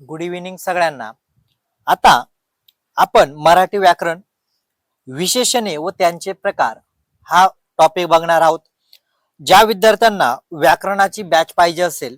Good evening सगळ्यांना. आता आपण मराठी व्याकरण विशेषणे व त्यांचे प्रकार हा टॉपिक बघणार आहोत. ज्या विद्यार्थ्यांना व्याकरणाची बॅच पाहिजे असेल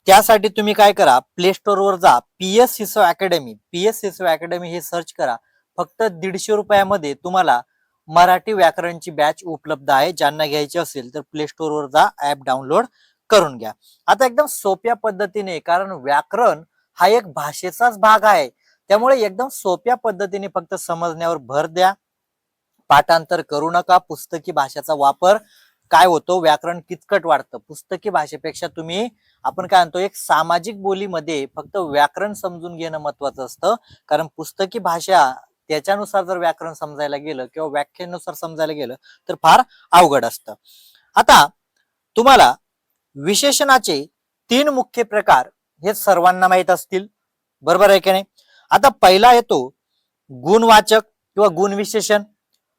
त्यासाठी तुम्ही काय करा, प्ले स्टोर वर जा, PS सिसो अकॅडमी हे सर्च करा. फक्त 150 रुपयामध्ये तुम्हाला मराठी व्याकरणची बॅच उपलब्ध आहे. ज्यांना घ्यायची असेल तर प्ले स्टोर वर जा, ऍप डाउनलोड करून घ्या. आता एकदम सोप्या पद्धतीने, कारण व्याकरण हा एक भाषेचाच भाग आहे, त्यामुळे एकदम सोप्या पद्धतीने फक्त समजण्यावर भर द्या. पाठांतर करू नका. पुस्तकी भाषेचा वापर काय होतो, व्याकरण किचकट वाटतं. पुस्तकी भाषेपेक्षा तुम्ही आपण काय म्हणतो, एक सामाजिक बोलीमध्ये फक्त व्याकरण समजून घेणं महत्वाचं असतं. कारण पुस्तकी भाषा त्याच्यानुसार जर व्याकरण समजायला गेलं किंवा व्याख्येनुसार समजायला गेलं तर फार अवघड असतं. आता तुम्हाला विशेषणाचे 3 मुख्य प्रकार हे सर्वांना माहित असतील, बरोबर आहे की नाही. आता पहिला येतो गुणवाचक किंवा गुणविशेषण,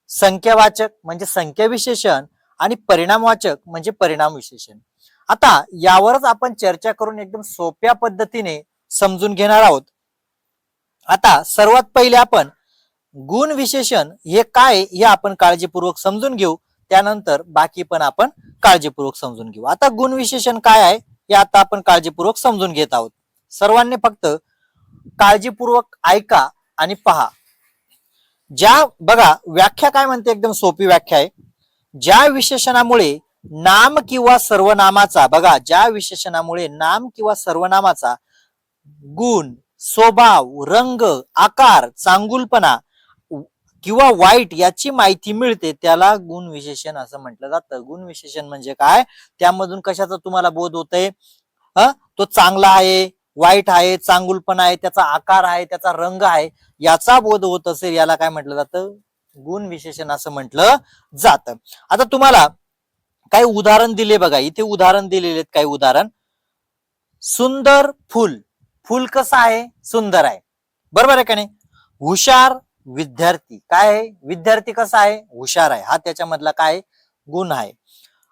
संख्यावाचक म्हणजे संख्या विशेषण आणि परिणामवाचक म्हणजे परिणाम विशेषण. आता यावरच आपण चर्चा करून एकदम सोप्या पद्धतीने समजून घेणार आहोत. आता सर्वात पहिले आपण गुण विशेषण हे काय हे आपण काळजीपूर्वक समजून घेऊ. त्यानंतर बाकी पण आपण काळजीपूर्वक समजून घेऊ. आता गुण विशेषण काय आहे हे आता आपण काळजीपूर्वक समजून घेत आहोत. सर्वांनी फक्त काळजीपूर्वक ऐका आणि पहा. बघा व्याख्या काय म्हणते, एकदम सोपी व्याख्या आहे. ज्या विशेषणामुळे नाम किंवा सर्वनामाचा, बघा ज्या विशेषणामुळे नाम किंवा सर्वनामाचा गुण, स्वभाव, रंग, आकार, चांगुलपणा किंवा वाईट याची माहिती मिळते त्याला गुण विशेषण असं म्हटलं जातं. गुण विशेषण म्हणजे काय, त्यामधून कशाचा तुम्हाला बोध होतय, तो चांगला आहे, वाईट आहे, चांगुलपणा आहे, त्याचा आकार आहे, त्याचा रंग आहे, याचा बोध होत असेल याला काय म्हटलं जातं, गुण विशेषण असं म्हटलं जातं. आता तुम्हाला काही उदाहरण दिले बघा, इथे उदाहरण दिलेले आहेत काही उदाहरण. सुंदर फुल, फुल कसं आहे, सुंदर आहे, बरोबर आहे का नाही. हुशार विद्यार्थी, काय आहे, विद्यार्थी कसा आहे, हुशार आहे, हा त्याच्यामधला काय गुण आहे.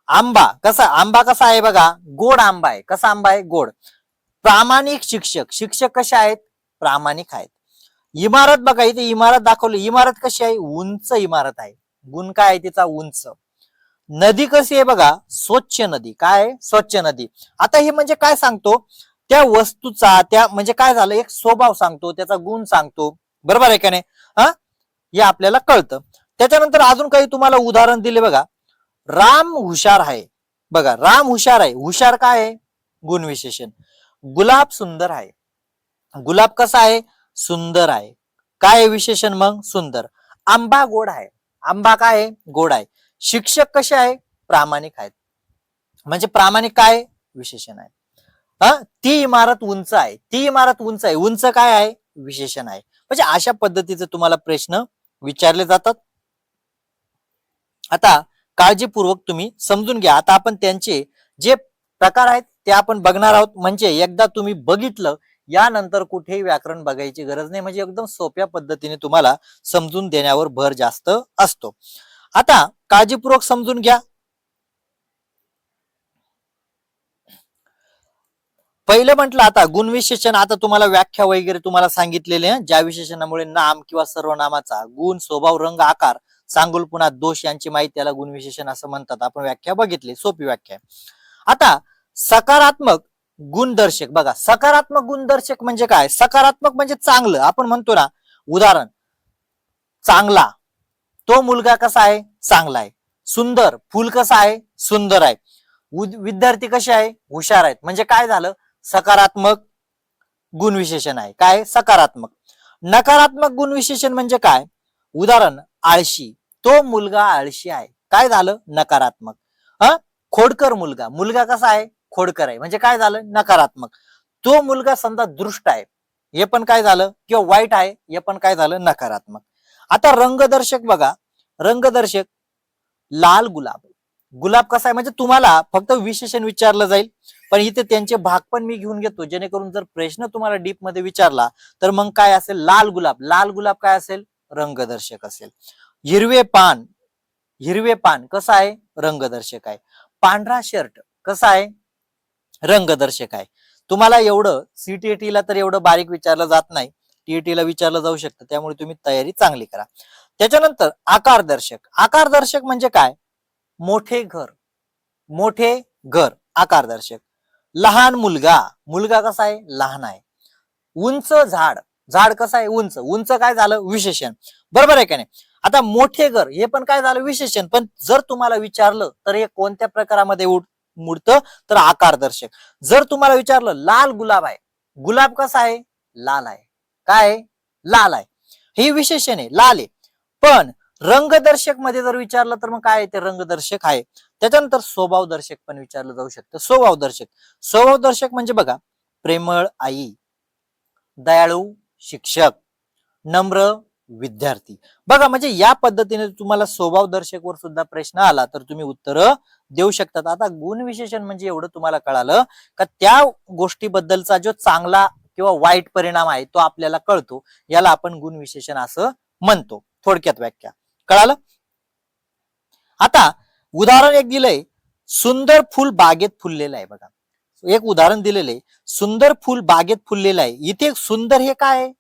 आंबा कसा आहे बघा, गोड आंबा आहे, कसा आंबा आहे, गोड. प्रामाणिक शिक्षक, शिक्षक कसे आहेत, प्रामाणिक आहेत. इमारत बघा, इथे इमारत दाखवली, इमारत कशी आहे, उंच इमारत आहे, गुण काय आहे तिचा, उंच. नदी कशी आहे बघा, स्वच्छ नदी, काय स्वच्छ नदी. आता हे म्हणजे काय सांगतो, त्या वस्तूचा, त्या म्हणजे काय झालं, एक स्वभाव सांगतो, त्याचा गुण सांगतो, बरोबर आहे का नाही. हे आपल्याला कळतं. त्याच्यानंतर अजून काही तुम्हाला उदाहरण दिले बघा. राम हुशार आहे, बघा राम हुशार आहे, हुशार काय आहे, गुण विशेषण. गुलाब सुंदर आहे, गुलाब कसा आहे, सुंदर आहे, काय विशेषण मग, सुंदर. आंबा गोड आहे, आंबा काय आहे, गोड आहे. शिक्षक कसे आहे, प्रामाणिक आहेत, म्हणजे प्रामाणिक काय विशेषण आहे. ती इमारत उंच आहे, ती इमारत उंच आहे, उंच काय आहे, विशेषण आहे. म्हणजे अशा पद्धतीचे तुम्हाला प्रश्न विचारले जातात. आता काळजीपूर्वक तुम्ही समजून घ्या. आता आपण त्यांचे जे प्रकार आहेत ते आपण बघणार आहोत. म्हणजे एकदा तुम्ही बघितलं, यानंतर कुठेही व्याकरण बघायची गरज नाही. म्हणजे एकदम सोप्या पद्धतीने तुम्हाला समजून देण्यावर भर जास्त असतो. आता काळजीपूर्वक समजून घ्या. पहिलं म्हटलं आता गुणविशेषण, आता तुम्हाला व्याख्या वगैरे तुम्हाला सांगितलेले, ज्या विशेषणामुळे नाम किंवा सर्वनामाचा गुण, स्वभाव, रंग, आकार, चांगुलपणा, दोष यांची माहिती त्याला गुणविशेषण असं म्हणतात. आपण व्याख्या बघितली, सोपी व्याख्या. आता सकारात्मक गुणदर्शक, बघा सकारात्मक गुणदर्शक म्हणजे काय, सकारात्मक म्हणजे चांगलं. आपण म्हणतो ना, उदाहरण, चांगला, तो मुलगा कसा आहे, चांगला आहे. सुंदर, फुल कसं आहे, सुंदर आहे. विद्यार्थी कसे आहे, हुशार आहेत. म्हणजे काय झालं, सकारात्मक गुणविशेषण आहे, काय सकारात्मक. नकारात्मक गुणविशेषण म्हणजे काय, उदाहरण, आळशी, तो मुलगा आळशी आहे, काय झालं, नकारात्मक. खोडकर मुलगा, मुलगा कसा आहे, खोडकर आहे, म्हणजे काय झालं, नकारात्मक. तो मुलगा समजा दृष्ट आहे, हे पण काय झालं, किंवा वाईट आहे, हे पण काय झालं, नकारात्मक. आता रंगदर्शक बघा, रंगदर्शक, लाल गुलाब, गुलाब कसा आहे, म्हणजे तुम्हाला फक्त विशेषण विचारलं जाईल, पण इथे त्यांचे भाग पण मी घेऊन घेतो, जेणेकरून जर प्रश्न तुम्हाला डीप मध्ये विचारला तर मग काय असेल, लाल गुलाब, लाल गुलाब काय असेल, रंगदर्शक असेल. हिरवे पान, हिरवे पान कसं आहे, रंगदर्शक आहे. पांढरा शर्ट कसा आहे, रंगदर्शक आहे. तुम्हाला एवढं CTET ला तर एवढं बारीक विचारलं जात नाही, TET ला विचारलं जाऊ शकतं, त्यामुळे तुम्ही तयारी चांगली करा. त्याच्यानंतर आकारदर्शक. आकारदर्शक म्हणजे काय? मोठे घर, मोठे घर आकारदर्शक. लहान मुलगा, मुलगा कसा आहे? लहान आहे. उंच झाड, झाड कसं आहे? उंच, उंच काय झालं? विशेषण. बरोबर आहे का नाही? आता मोठे घर हे पण काय झालं? विशेषण. पण जर तुम्हाला विचारलं तर हे कोणत्या प्रकारामध्ये मोडतं? तर आकारदर्शक. जर तुम्हाला विचारलं लाल गुलाब आहे, गुलाब कसा आहे? लाल आहे. काय आहे? लाल आहे. हे विशेषण आहे, लाल आहे. पण रंगदर्शक मध्ये जर विचारलं तर मग काय ते? रंगदर्शक आहे. त्याच्यानंतर स्वभावदर्शक पण विचारलं जाऊ शकतं. स्वभावदर्शक. स्वभावदर्शक म्हणजे बघा, प्रेमळ आई, दयाळू शिक्षक, नम्र विद्यार्थी. बघा, म्हणजे या पद्धतीने तुम्हाला स्वभावदर्शक वर सुद्धा प्रश्न आला तर तुम्ही उत्तर देऊ शकतात. आता गुणविशेषण म्हणजे एवढं तुम्हाला कळालं का त्या गोष्टीबद्दलचा जो चांगला किंवा वाईट परिणाम आहे तो आपल्याला कळतो, याला आपण गुणविशेषण असं म्हणतो. थोडक्यात व्याख्या कळालं. आता उदाहरण एक दिलंय, सुंदर फुल बागेत फुललेलं आहे. बघा, एक उदाहरण दिलेलं आहे, सुंदर फुल बागेत फुललेलं आहे. इथे सुंदर हे काय आहे?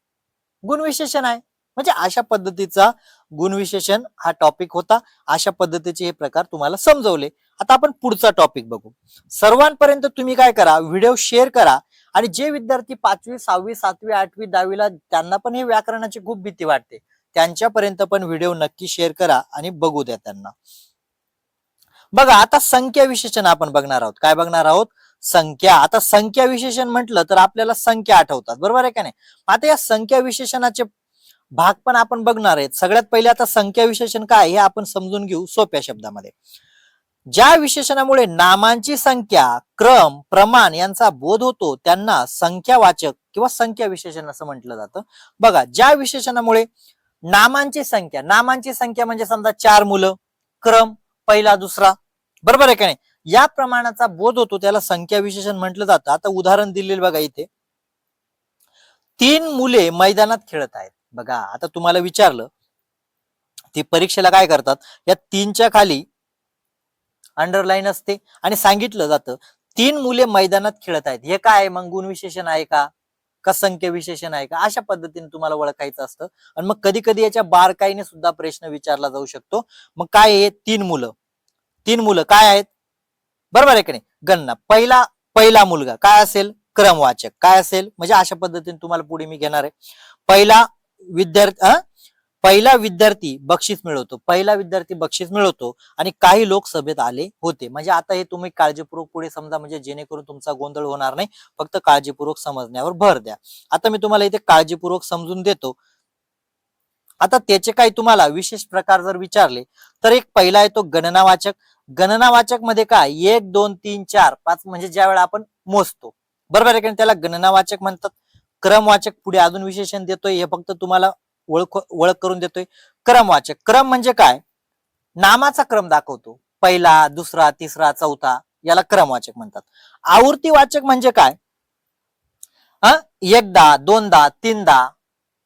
गुणविशेषण आहे. म्हणजे अशा पद्धतीचा गुणविशेषण हा टॉपिक होता. अशा पद्धतीचे हे प्रकार तुम्हाला समजवले. आता आपण पुढचा टॉपिक बघू. सर्वांपर्यंत तुम्ही काय करा, व्हिडिओ शेअर करा. आणि जे विद्यार्थी 5वी 6वी 7वी 8वी 10वीला त्यांना पण हे व्याकरणाची खूप भीती वाटते, त्यांच्यापर्यंत पण व्हिडिओ नक्की शेअर करा आणि बघू द्या त्यांना. बघा, आता संख्या विशेषण आपण बघणार आहोत. काय बघणार आहोत? संख्या. आता संख्या विशेषण म्हटलं तर आपल्याला संख्या आठवतात, बरोबर आहे का नाही? आता या संख्या विशेषणाचे भाग पण आपण बघणार आहेत. सगळ्यात पहिले आता संख्या विशेषण काय हे आपण समजून घेऊ सोप्या शब्दामध्ये. ज्या विशेषणामुळे नामांची संख्या, क्रम, प्रमाण यांचा बोध होतो त्यांना संख्यावाचक किंवा संख्या विशेषण असं म्हटलं जातं. बघा, ज्या विशेषणामुळे नामांची संख्या, नामांची संख्या म्हणजे समजा 4 मुलं, क्रम पहिला दुसरा, बरोबर आहे का नाही? या प्रमाणाचा बोध होतो त्याला संख्या विशेषण म्हटलं जातं. आता उदाहरण दिलेलं बघा इथे, 3 मुले मैदानात खेळत आहेत. बघा, आता तुम्हाला विचारलं, ती परीक्षेला काय करतात, या 3च्या खाली अंडरलाईन असते आणि सांगितलं जातं 3 मुले मैदानात खेळत आहेत. हे काय आहे? मग गुणविशेषण आहे का संख्या विशेषण आहे का? अशा पद्धतीने तुम्हाला ओळखायचं असतं. आणि मग कधी कधी याच्या बारकाईने सुद्धा प्रश्न विचारला जाऊ शकतो. मग काय आहे? 3 मुलं, 3 मुलं काय आहेत? बरोबर आहे की नाही? गणना. पहिला मुलगा काय असेल? क्रमवाचक. काय असेल? म्हणजे अशा पद्धतीने तुम्हाला पुढे मी घेणार आहे. पहिला विद्यार्थी बक्षीस मिळवतो, पहिला विद्यार्थी बक्षीस मिळवतो आणि काही लोक सभेत आले होते. म्हणजे आता हे तुम्ही काळजीपूर्वक पुढे समजा, म्हणजे जेणेकरून तुमचा गोंधळ होणार नाही. फक्त काळजीपूर्वक समजण्यावर भर द्या. आता मी तुम्हाला इथे काळजीपूर्वक समजून देतो. आता त्याचे काही तुम्हाला विशेष प्रकार जर विचारले तर एक पहिला आहे तो गणनावाचक. गणनावाचक मध्ये काय? 1 2 3 4 5 म्हणजे ज्या वेळा आपण मोजतो, बरोबर आहे का? त्याला गणनावाचक म्हणतात. क्रमवाचक पुढे अजून विशेषण देतोय, हे फक्त तुम्हाला ओळख करून देतोय. क्रमवाचक, क्रम म्हणजे काय? नामाचा क्रम दाखवतो, पहिला दुसरा तिसरा चौथा, याला क्रमवाचक म्हणतात. आवर्तीवाचक म्हणजे काय? एकदा दोनदा तीनदा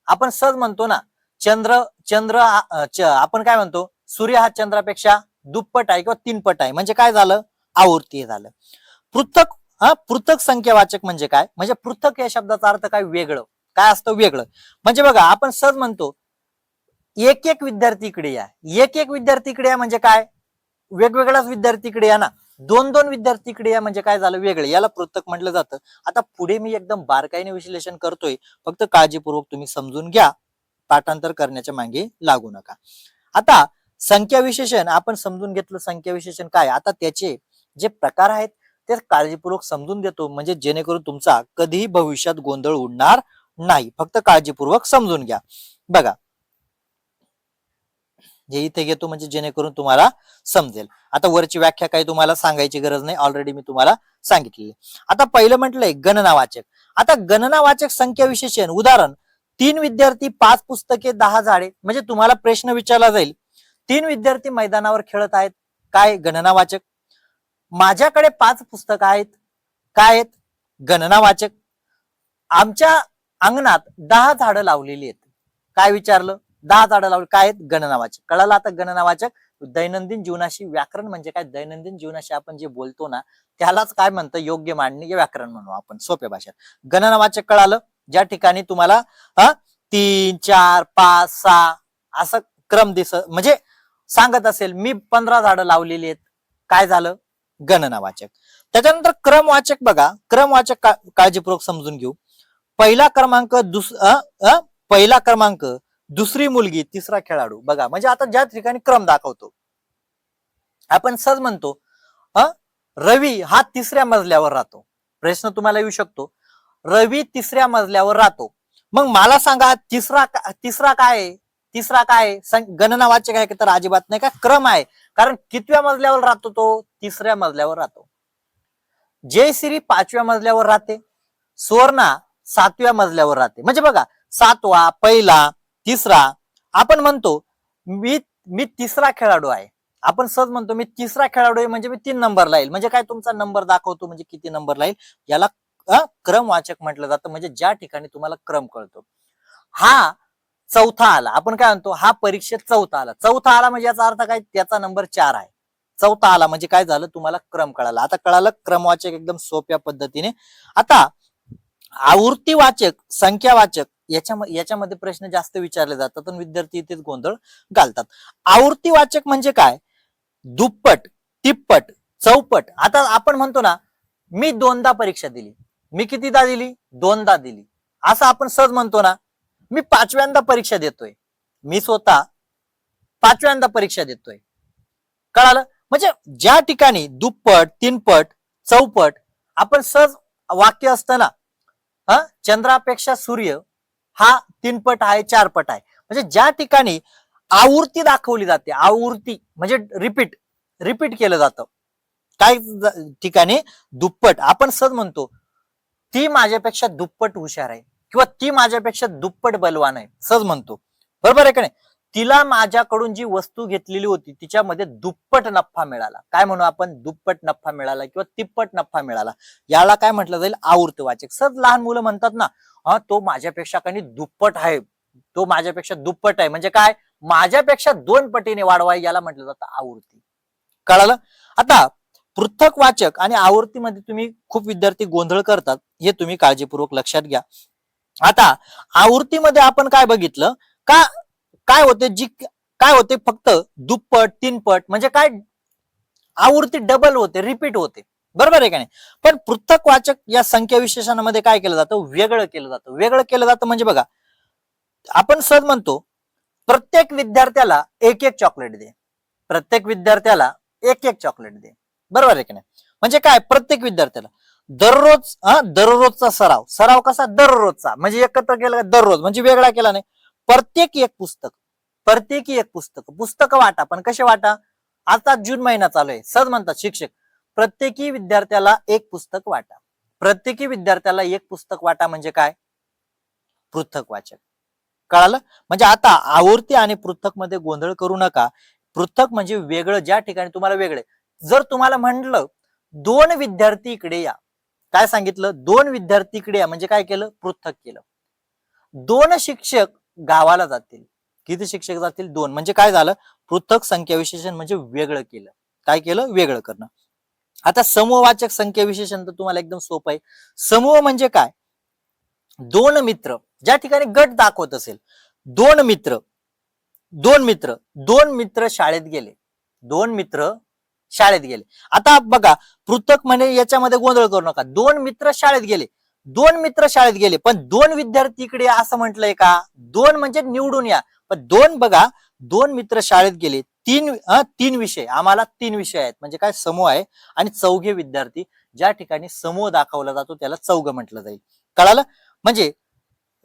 आपण सहज म्हणतो ना, चंद्र आपण काय म्हणतो? सूर्य हा चंद्रापेक्षा दुप्पट आहे किंवा 3 पट आहे. म्हणजे काय झालं? आवर्ती झालं. पृथक संख्यावाचक म्हणजे काय? म्हणजे पृथक या शब्दाचा अर्थ काय? वेगळं. काय असतं? वेगळं. म्हणजे बघा, आपण सहज म्हणतो एक एक विद्यार्थी इकडे या, एक एक विद्यार्थी इकडे या म्हणजे काय? वेगवेगळाच विद्यार्थी इकडे या ना. 2 2 विद्यार्थी इकडे या म्हणजे काय झालं? वेगळे. याला पृथक म्हटलं जातं. आता पुढे मी एकदम बारकाईने विश्लेषण करतोय, फक्त काळजीपूर्वक तुम्ही समजून घ्या, पाठांतर करण्याच्या मागे लागू नका. आता संख्या विशेषण आपण समजून घेतलं, संख्या विशेषण काय. आता त्याचे जे प्रकार आहेत ते काळजीपूर्वक समजून देतो, म्हणजे जेणेकरून तुमचा कधीही भविष्यात गोंधळ उडणार नाही. फक्त काळजीपूर्वक समजून घ्या. बघा, हे इथे घेतो म्हणजे जेणेकरून तुम्हाला समजेल. आता वरची व्याख्या काही तुम्हाला सांगायची गरज नाही, ऑलरेडी मी तुम्हाला सांगितलेली. आता पहिलं म्हटलंय गणनावाचक. आता गणनावाचक संख्या विशेषण उदाहरण 3 विद्यार्थी 5 पुस्तके 10 झाडे. म्हणजे तुम्हाला प्रश्न विचारला जाईल, 3 विद्यार्थी मैदानावर खेळत आहेत, काय? गणनावाचक. माझ्याकडे 5 पुस्तकं आहेत, काय आहेत? गणनावाचक. आमच्या अंगणात 10 झाडं लावलेली आहेत, काय विचारलं? 10 झाडं लावली, काय आहेत? गणनावाचक. कळालं आता गणनावाचक. दैनंदिन जीवनाशी व्याकरण म्हणजे काय? दैनंदिन जीवनाशी आपण जे बोलतो ना त्यालाच काय म्हणतं? योग्य मांडणी व्याकरण म्हणू आपण सोप्या भाषेत. गणनावाचक कळालं. ज्या ठिकाणी तुम्हाला 3, 4, 5, 6 असं क्रम म्हणजे सांगत असेल मी 15 झाडं लावलेली आहेत, काय झालं? गणनावाचक. त्याच्यानंतर क्रमवाचक बघा, क्रमवाचक काळजीपूर्वक समजून घेऊ. पहिला क्रमांक पहिला क्रमांक, दुसरी मुलगी, तिसरा खेळाडू. बघा म्हणजे आता ज्या ठिकाणी क्रम दाखवतो आपण सहज म्हणतो रवी हा 3ऱ्या मजल्यावर राहतो. प्रश्न तुम्हाला येऊ शकतो, रवी 3ऱ्या मजल्यावर राहतो. मग मला सांगा तिसरा काय आहे? तिसरा काय आहे? गणनावाचक आहे तर अजिबात नाही, का क्रम आहे. कारण कितव्या मजल्यावर राहतो तो? 3ऱ्या मजल्यावर राहतो. जयश्री 5व्या मजल्यावर राहते, सुवर्णा 7व्या मजल्यावर राहते. म्हणजे बघा 7वा, पहिला, 3रा. आपण म्हणतो मी 3रा खेळाडू आहे. आपण सहज म्हणतो मी 3रा खेळाडू आहे म्हणजे मी 3 नंबरला येईल. म्हणजे काय? तुमचा नंबर दाखवतो म्हणजे किती नंबरला येईल. याला क्रमवाचक म्हटलं जातं. म्हणजे ज्या ठिकाणी तुम्हाला क्रम कळतो. हा 4था आला, आपण काय म्हणतो? हा परीक्षेत 4था आला. 4था आला म्हणजे याचा अर्थ काय? त्याचा नंबर 4 आहे. 4था आला म्हणजे काय झालं? तुम्हाला क्रम कळाला. आता कळालं क्रमवाचक एकदम सोप्या पद्धतीने. आता आवर्तीवाचक, संख्यावाचक याच्यामध्ये प्रश्न जास्त विचारले जातात आणि विद्यार्थी इथेच गोंधळ घालतात. आवर्तीवाचक म्हणजे काय? दुप्पट, तिप्पट, चौपट. आता आपण म्हणतो ना मी 2दा परीक्षा दिली. मी कितीदा दिली? 2दा दिली. असं आपण सहज म्हणतो ना मी 5व्यांदा परीक्षा देतोय. मी स्वतः 5व्यांदा परीक्षा देतोय. कळालं? म्हणजे ज्या ठिकाणी दुप्पट, तीनपट, चौपट आपण सहज वाक्य असतं ना चंद्रापेक्षा सूर्य हा 3पट आहे, 4पट आहे. म्हणजे ज्या ठिकाणी आवृत्ती दाखवली जाते, आवृत्ती म्हणजे रिपीट केलं जातं. काय ठिकाणी दुप्पट आपण सहज म्हणतो ती माझ्यापेक्षा दुप्पट हुशार आहे किंवा ती माझ्यापेक्षा दुप्पट बलवान आहे, सहज म्हणतो. बरोबर आहे का नाही? तिला माझ्याकडून जी वस्तू घेतलेली होती तिच्यामध्ये दुप्पट नफा मिळाला. काय म्हणू आपण? दुप्पट नफा मिळाला किंवा तिप्पट नफा मिळाला. याला काय म्हटलं जाईल? आवर्तवाचक. सहज लहान मुलं म्हणतात ना तो माझ्यापेक्षा काही दुप्पट आहे, तो माझ्यापेक्षा दुप्पट आहे. म्हणजे काय? माझ्यापेक्षा 2 पटीने वाढवाय. याला म्हटलं जातं आवर्ती. कळालं? आता पृथक वाचक आणि आवर्तीमध्ये तुम्ही खूप विद्यार्थी गोंधळ करतात, हे तुम्ही काळजीपूर्वक लक्षात घ्या. आता आवर्तीमध्ये आपण काय बघितलं का? काय होते फक्त दुप्पट, 3पट म्हणजे काय? आवृत्ती डबल होते, रिपीट होते. बरोबर आहे का नाही? पण पृथक वाचक या संख्या विशेषणामध्ये काय केलं जातं? वेगळं केलं जातं. वेगळं केलं जातं म्हणजे बघा आपण सहज म्हणतो प्रत्येक विद्यार्थ्याला 1-1 चॉकलेट दे. प्रत्येक विद्यार्थ्याला 1-1 चॉकलेट दे. बरोबर आहे की नाही? म्हणजे काय? प्रत्येक विद्यार्थ्याला दररोजचा सराव कसा? दररोजचा म्हणजे एकत्र केला दररोज म्हणजे वेगळा केला नाही. प्रत्येकी एक पुस्तक. पुस्तकं वाटा, पण कसे वाटा? आता जून महिना चालू आहे, सहज म्हणतात शिक्षक प्रत्येकी विद्यार्थ्याला 1 पुस्तक वाटा. प्रत्येकी विद्यार्थ्याला 1 पुस्तक वाटा म्हणजे काय? पृथक वाचक. कळालं? म्हणजे आता आवर्ती आणि पृथक मध्ये गोंधळ करू नका. पृथक म्हणजे वेगळं, ज्या ठिकाणी तुम्हाला वेगळे. जर तुम्हाला म्हणलं 2 विद्यार्थी इकडे या, काय सांगितलं? 2 विद्यार्थी इकडे या म्हणजे काय केलं? पृथक केलं. 2 शिक्षक गावाला जातील. किती शिक्षक जातील? 2. म्हणजे काय झालं? पृथक संख्या विशेषण म्हणजे वेगळं केलं. काय केलं? वेगळं करणं. आता समूहवाचक संख्या विशेषण तर तुम्हाला एकदम सोपं आहे. समूह म्हणजे काय? 2 मित्र, ज्या ठिकाणी गट दाखवत असेल, 2 मित्र शाळेत गेले. 2 मित्र शाळेत गेले. आता बघा पृथक म्हणे याच्यामध्ये गोंधळ करू नका. 2 मित्र शाळेत गेले, पण 2 विद्यार्थी इकडे असं म्हटलंय का? 2 म्हणजे निवडून या, पण 2 बघा 2 मित्र शाळेत गेले. 3 विषय, आम्हाला 3 विषय आहेत म्हणजे काय? समूह आहे. आणि 4 विद्यार्थी, ज्या ठिकाणी समूह दाखवला जातो त्याला 4 म्हटलं जाईल. कळालं? म्हणजे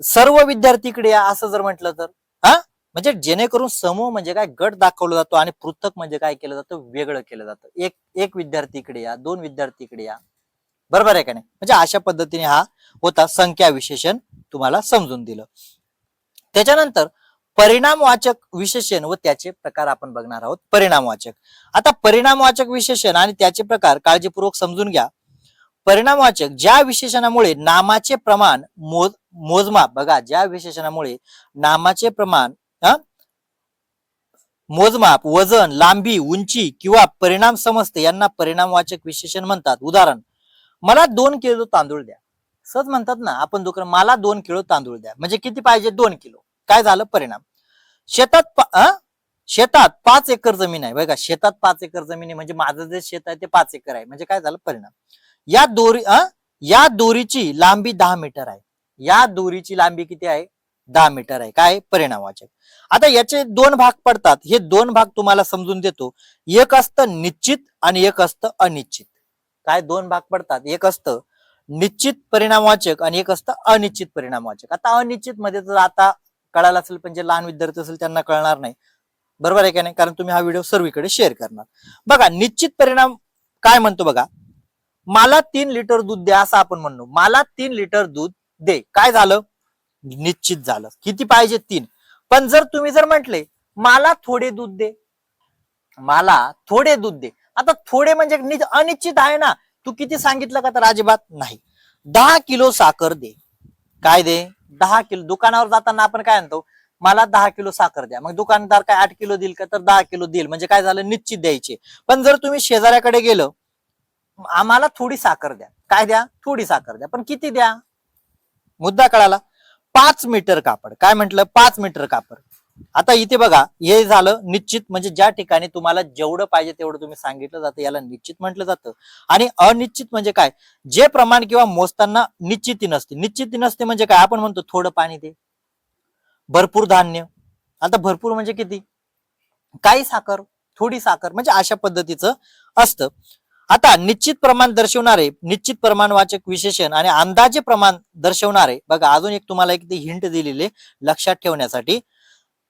सर्व विद्यार्थी इकडे या असं जर म्हटलं तर म्हणजे जेणेकरून समूह म्हणजे काय? गट दाखवला जातो आणि पृथक म्हणजे काय केलं जातं? वेगळं केलं जातं. एक विद्यार्थी इकडे या, 2 विद्यार्थी इकडे या. बरोबर आहे का नाही? म्हणजे अशा पद्धतीने हा होता संख्या विशेषण, तुम्हाला समजून दिलं. त्याच्यानंतर परिणामवाचक विशेषण व त्याचे प्रकार आपण बघणार आहोत. परिणामवाचक. आता परिणामवाचक विशेषण आणि त्याचे प्रकार काळजीपूर्वक समजून घ्या. परिणामवाचक ज्या विशेषणामुळे नामाचे प्रमाण मोजमाप, बघा ज्या विशेषणामुळे नामाचे प्रमाण मोजमाप, वजन, लांबी, उंची किंवा परिणाम समजते यांना परिणामवाचक विशेषण म्हणतात. उदाहरण, मला 2 किलो तांदूळ द्या. सहज म्हणतात ना आपण दुकान, मला 2 किलो तांदूळ द्या, म्हणजे किती पाहिजे? 2 किलो. काय झालं? परिणाम. शेतात 5 एकर जमीन आहे. बघा, शेतात 5 एकर जमीन आहे म्हणजे माझं जे शेत आहे ते 5 एकर आहे, म्हणजे काय झालं? परिणाम. या दोरीची लांबी 10 मीटर आहे. या दोरीची लांबी किती आहे? 10 मीटर आहे. काय? परिणामवाचक. आता याचे 2 भाग पडतात. हे 2 भाग तुम्हाला समजून देतो. एक असतं निश्चित आणि एक असतं अनिश्चित. काय? 2 भाग पडतात. एक असतं निश्चित परिणामवाचक आणि एक असतं अनिश्चित परिणामवाचक. आता अनिश्चित मध्ये तर आता कळालं असेल, पण जे लहान विद्यार्थी असेल त्यांना कळणार नाही. बरोबर आहे का नाही? कारण तुम्ही हा व्हिडिओ सर्वीकडे शेअर करणार. बघा, निश्चित परिणाम काय म्हणतो बघा, मला 3 लिटर दूध द्या असं आपण म्हणलो. मला 3 लिटर दूध दे. काय झालं? निश्चित झालं. किती पाहिजे? 3. पण जर तुम्ही म्हटले मला थोडे दूध दे, मला थोडे दूध दे, आता थोडे म्हणजे अनिश्चित आहे ना. तू किती सांगितलं का? तर अजिबात नाही. 10 किलो साखर दे. काय दे? 10 किलो. दुकानावर जाताना आपण काय म्हणतो? मला 10 किलो साखर द्या. मग दुकानदार काय 8 किलो देईल का? तर 10 किलो देईल. म्हणजे काय झालं? निश्चित द्यायचे. पण जर तुम्ही शेजाऱ्याकडे गेलं, आम्हाला थोडी साखर द्या. काय द्या? थोडी साखर द्या. पण किती द्या? मुद्दा कळाला? 5 मीटर कापड. काय म्हटलं? 5 मीटर कापड. आता इथे बघा, हे झालं निश्चित, म्हणजे ज्या ठिकाणी तुम्हाला जेवढं पाहिजे तेवढं तुम्ही सांगितलं जातं, याला निश्चित म्हटलं जातं. आणि अनिश्चित म्हणजे काय? जे प्रमाण किंवा मोजताना निश्चिती नसते. निश्चिती नसते म्हणजे काय? आपण म्हणतो थोडं पाणी दे, भरपूर धान्य. आता भरपूर म्हणजे किती? काही साखर, थोडी साखर, म्हणजे अशा पद्धतीचं असतं. आता निश्चित प्रमाण दर्शवणारे निश्चित प्रमाणवाचक विशेषण आणि अंदाजे प्रमाण दर्शवणारे, बघा अजून एक तुम्हाला एक हिंट दिलेले लक्षात ठेवण्यासाठी.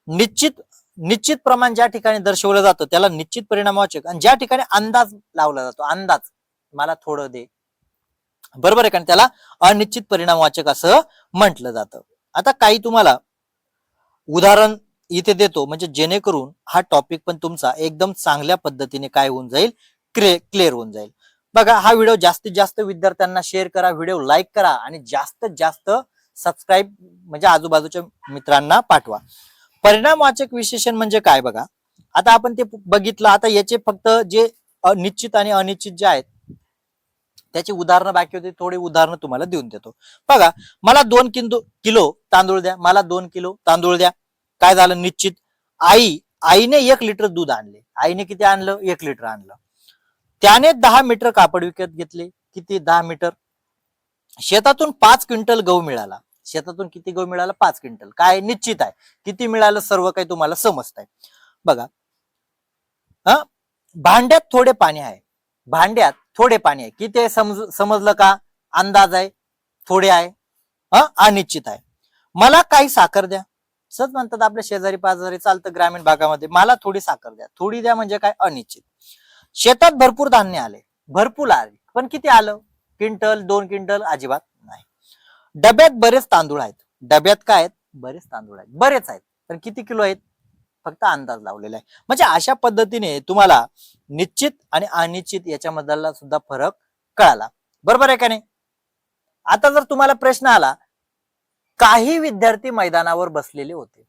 निश्चित प्रमाण ज्या ठिकाणी दर्शवलं जातं त्याला निश्चित परिणामवाचक, आणि ज्या ठिकाणी अंदाज लावला जातो, अंदाज, मला थोडं दे, बरोबर आहे का, त्याला अनिश्चित परिणामवाचक असं म्हटलं जातं. आता काही तुम्हाला उदाहरण इथे देतो, म्हणजे जेणेकरून हा टॉपिक पण तुमचा एकदम चांगल्या पद्धतीने काय होऊन जाईल? क्लिअर होऊन जाईल. बघा, हा व्हिडिओ जास्तीत जास्त विद्यार्थ्यांना शेअर करा, व्हिडिओ लाईक करा आणि जास्तीत जास्त सबस्क्राईब म्हणजे आजूबाजूच्या मित्रांना पाठवा. परिणामवाचक विशेषण म्हणजे काय? बघा, आता आपण ते बघितलं. आता याचे फक्त जे निश्चित आणि अनिश्चित जे आहेत त्याची उदाहरणं बाकी होती, थोडी उदाहरणं तुम्हाला देऊन देतो. बघा, मला 2 किलो तांदूळ द्या. मला 2 किलो तांदूळ द्या. काय झालं? निश्चित. आईने 1 लिटर दूध आणले. आईने किती आणलं? 1 लिटर आणलं. त्याने 10 मीटर कापड विकत घेतले. किती? 10 मीटर. शेतातून 5 क्विंटल गहू मिळाला. शेतातून किती गहू मिळाला? 5 क्विंटल. काय? निश्चित आहे. किती मिळालं? सर्व काही तुम्हाला समजतंय. बघा, भांड्यात थोडे पाणी आहे. भांड्यात थोडे पाणी आहे. किती समजलं का? अंदाज आहे, थोडे आहे, अनिश्चित आहे. मला काही साखर द्या. सहज म्हणतात आपल्या शेजारी पाजारी चालतं ग्रामीण भागामध्ये, मला थोडी साखर द्या. थोडी द्या म्हणजे काय? अनिश्चित. शेतात भरपूर धान्य आले. भरपूर आले, पण किती आलं? Quintal, 2 quintal? अजिबात नाही. डब्यात बरेच तांदूळ आहेत. डब्यात काय आहेत? बरेच तांदूळ आहेत. बरेच आहेत, पण किती किलो आहेत? फक्त अंदाज लावलेला आहे. म्हणजे अशा पद्धतीने तुम्हाला निश्चित आणि अनिश्चित याच्यामधला सुद्धा फरक कळाला. बरोबर आहे का नाही? आता जर तुम्हाला प्रश्न आला, काही विद्यार्थी मैदानावर बसलेले होते,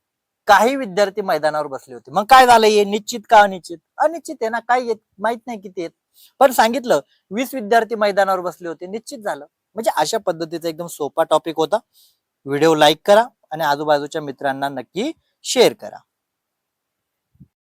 काही विद्यार्थी मैदानावर बसले होते, मग काय झालं? हे निश्चित का अनिश्चित? अनिश्चित आहे ना, काय येत माहित नाही किती येत. पण सांगितलं 20 विद्यार्थी मैदानावर बसले होते, निश्चित झालं. म्हणजे अशा पद्धतीचा एकदम सोपा टॉपिक होता. व्हिडिओ लाईक करा आणि आजूबाजूच्या मित्रांना नक्की शेअर करा.